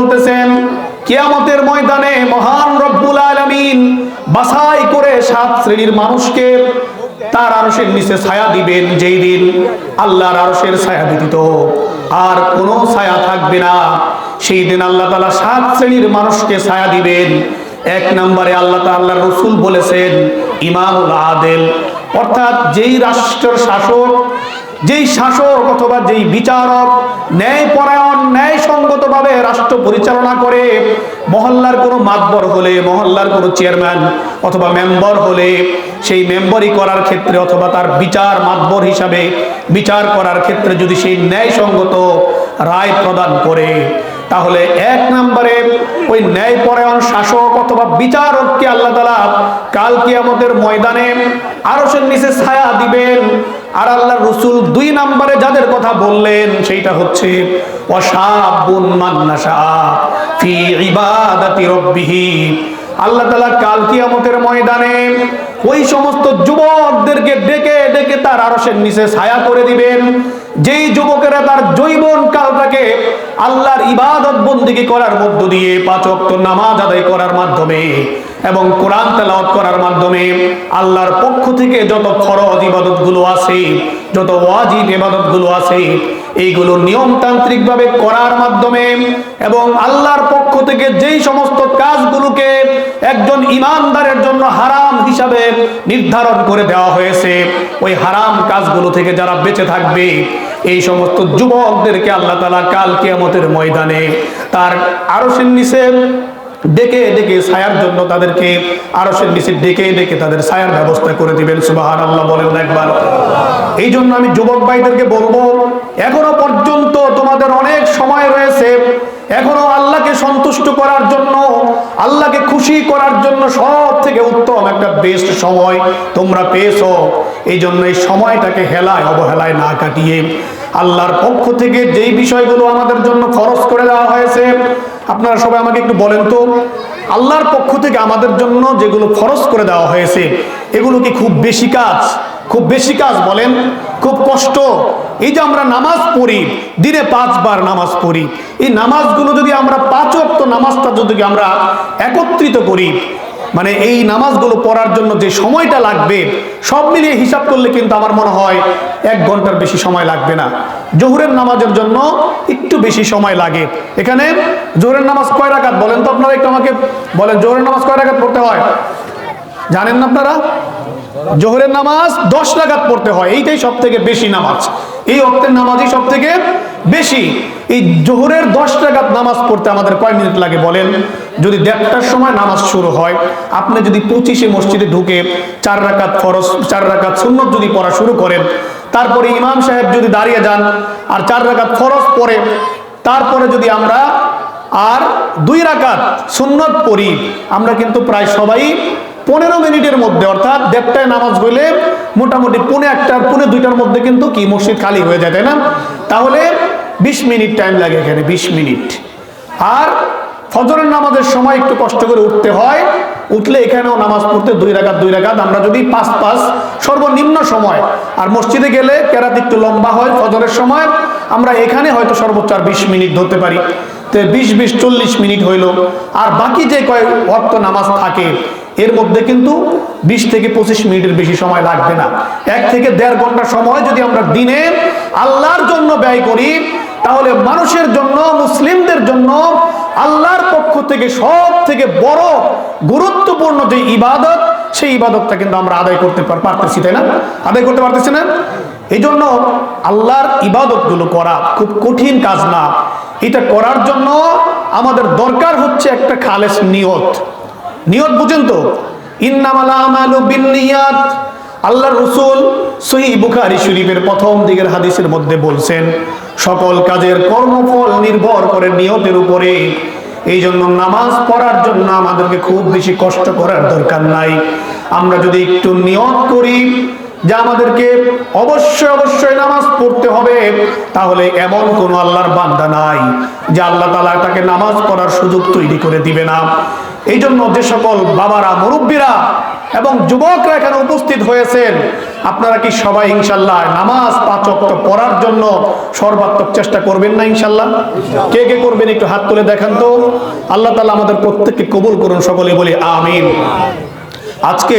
বলতেছেন, কিয়ামতের ময়দানে মহান রব্বুল আলামিন বাছাই করে 7 শ্রেণীর মানুষকে তার আরশের নিচে ছায়া দিবেন। যেই দিন আল্লাহর আরশের ছায়া ব্যতীত আর কোনো ছায়া থাকবে না, সেই দিন আল্লাহ তাআলা 7 শ্রেণীর মানুষকে ছায়া দিবেন। 1 নম্বরে আল্লাহ তাআলার রাসূল বলেছেন ইমামুল আদেল, অর্থাৎ যেই রাষ্ট্রের শাসক, যেই শাসক অথবা যেই বিচারক ন্যায়পরায়ণ ন্যায়সঙ্গতভাবে রাষ্ট্র পরিচালনা করে, মহল্লার কোনো মাতবর হলে, মহল্লার কোনো চেয়ারম্যান অথবা মেম্বার হলে সেই মেম্বারি করার ক্ষেত্রে অথবা তার বিচার মাতবর হিসাবে বিচার করার ক্ষেত্রে যদি সেই ন্যায়সঙ্গত রায় প্রদান করে, তাহলে 1 নম্বরে ওই ন্যায়পরায়ণ শাসক অথবা বিচারককে আল্লাহ তাআলা কাল কিয়ামতের ময়দানে আরশের নিচে ছায়া দিবেন। আর আল্লাহর রাসূল 2 নম্বরে যাদের কথা বললেন সেইটা হচ্ছে ওয়াশাবুন মান নাশা ফি ইবাদাতি রাব্বিহি। আল্লাহ তাআলা কাল কিয়ামতের ময়দানে ওই সমস্ত যুবকদেরকে ডেকে ডেকে তার আরশের নিচে ছায়া করে দিবেন, যেই যুবকেরা তার যৌবন কালটাকে আল্লাহর ইবাদত বন্দেগী করার মধ্য দিয়ে 5 ওয়াক্ত নামাজ আদায় করার মাধ্যমে এবং কোরআন তেলাওয়াত করার মাধ্যমে আল্লাহর পক্ষ থেকে যত ফরজ ইবাদতগুলো আছে, যত ওয়াজিব ইবাদতগুলো আছে, এইগুলো নিয়মতান্ত্রিকভাবে করার মাধ্যমে এবং আল্লাহর পক্ষ থেকে যেই সমস্ত কাজগুলোকে একজন ঈমানদারের জন্য হারাম হিসাবে নির্ধারণ করে দেওয়া হয়েছে, ওই হারাম কাজগুলো থেকে যারা বেঁচে থাকবে, এই সমস্ত যুবকদেরকে আল্লাহ তাআলা কাল কিয়ামতের ময়দানে তার আরশের নিচে ডেকে ডেকে ছায়ার জন্য তাদেরকে আরশের নিচে ডেকে ডেকে তাদের ছায়ার ব্যবস্থা করে দিবেন। সুবহানাল্লাহ বলেন না একবার। এই জন্য আমি যুবক ভাইদেরকে বলবো, এখনো পর্যন্ত তোমাদের অনেক সময় রয়েছে, এখনো আল্লাহকে সন্তুষ্ট করার জন্য, আল্লাহকে খুশি করার জন্য সব থেকে উত্তম একটা বেস্ট সময় তোমরা পেয়েছো। এই জন্য এই সময়টাকে হেলায় অবহেলায় না কাটিয়ে আল্লাহর পক্ষ থেকে যেই বিষয়গুলো আমাদের জন্য খরচ করে দেওয়া হয়েছে, আপনারা সবাই আমাকে একটু বলেন তো, আল্লাহর পক্ষ থেকে আমাদের জন্য যেগুলো খরচ করে দেওয়া হয়েছে এগুলো কি খুব বেশি কাজ? খুব বেশি কাজ বলেন? খুব কষ্ট? এই যে আমরা নামাজ পড়ি, দিনে 5 বার নামাজ পড়ি, এই নামাজগুলো যদি আমরা 5 ওয়াক্ত নামাজটা যদি আমরা একত্রিত করি, মানে এই নামাজগুলো পড়ার জন্য যে সময়টা লাগবে সব মিলিয়ে হিসাব করলে কিন্তু আমার মনে হয় 1 ঘন্টার বেশি সময় লাগবে না। জোহরের নামাজের জন্য একটু বেশি সময় লাগে। এখানে জোহরের নামাজ কয় রাকাত বলেন তো আপনারা একটু আমাকে বলেন, জোহরের নামাজ কয় রাকাত পড়তে হয় জানেন না আপনারা? জোহরের নামাজ 10 রাকাত পড়তে হয়, এইটাই সব থেকে বেশি নামাজ, এই ওয়াক্তের নামাজই সব থেকে বেশি। এই জোহরের 10 রাকাত নামাজ পড়তে আমাদের কয় মিনিট লাগে বলেন? যদি 1:30টার সময় নামাজ শুরু হয়, আপনি যদি 25-এ মসজিদে ঢুকে 4 রাকাত ফরজ 4 রাকাত সুন্নত যদি পড়া শুরু করেন, তারপরে ইমাম সাহেব যদি দাঁড়িয়ে যান আর 4 রাকাত ফরজ পড়ে, তারপরে যদি আমরা আর 2 রাকাত সুন্নত পড়ি, আমরা কিন্তু প্রায় সবাই 15 মিনিটের মধ্যে, অর্থাৎ 1:30টায় নামাজ হইলে মোটামুটি 1:45 আর 1:45টার মধ্যে কিন্তু কি মসজিদ খালি হয়ে যায়, তাই না? তাহলে 20 মিনিট টাইম লাগে এখানে, 20 মিনিট। আর ফজরের নামাজের সময় একটু কষ্ট করে উঠতে হয়, উঠলে এখানেও নামাজ পড়তে 2 রাকাত 2 রাকাত, আমরা যদি 5 সর্বনিম্ন সময়, আর মসজিদে গেলে কেরাত একটু লম্বা হয় ফজরের সময়, আমরা এখানে হয়তো সর্বোচ্চ আর 20 মিনিট ধরতে পারি। তো 20 40 মিনিট হইল। আর বাকি যে কয়েক ওয়াক্ত নামাজ থাকে এর মধ্যে কিন্তু 20 থেকে 25 মিনিটের বেশি সময় লাগবে না। 1 থেকে 1.5 ঘন্টা সময় যদি আমরা দিনে আল্লাহর জন্য ব্যয় করি, তাহলে মানুষের জন্য, মুসলিমদের জন্য আল্লাহর পক্ষ থেকে সব থেকে বড় গুরুত্বপূর্ণ যে ইবাদত, সেই ইবাদতটা কিন্তু আমরা আদায় করতে পারতেছি, তাই না? আদায় করতে পারতেছি না? এই জন্য আল্লাহর ইবাদতগুলো করা খুব কঠিন কাজ না। এটা করার জন্য আমাদের দরকার হচ্ছে একটা খালেস নিয়ত। নিয়ত বুঝেন তো? ইন্নামাল আমালু বিন্নিয়াত। আল্লাহর রাসূল সহিহ বুখারী শরীফের প্রথম দিকের হাদিসের মধ্যে বলছেন, সকল কাজের কর্মফল নির্ভর করে নিয়তের উপরে। এই জন্য নামাজ পড়ার জন্য আমাদেরকে খুব বেশি কষ্ট করার দরকার নাই। আমরা যদি একটু নিয়ত করি যে আমাদেরকে অবশ্যই নামাজ পড়তে হবে, তাহলে এমন কোন আল্লাহর বান্দা নাই যে আল্লাহ তাআলা তাকে নামাজ পড়ার সুযোগ তৈরি করে দিবে না। এই জন্য যে সকল বাবারা, মুরব্বীরা এবং যুবকরা এখানে উপস্থিত হয়েছেন, আপনারা কি সবাই ইনশাল্লাহ নামাজ 5 ওয়াক্ত পড়ার জন্য সর্বাত্মক চেষ্টা করবেন না ইনশাল্লাহ? কে কে করবেন একটু হাত তুলে দেখান তো। আল্লাহ তাআলা আমাদের প্রত্যেককে কবুল করুন, সকলে বলি আমিন। আজকে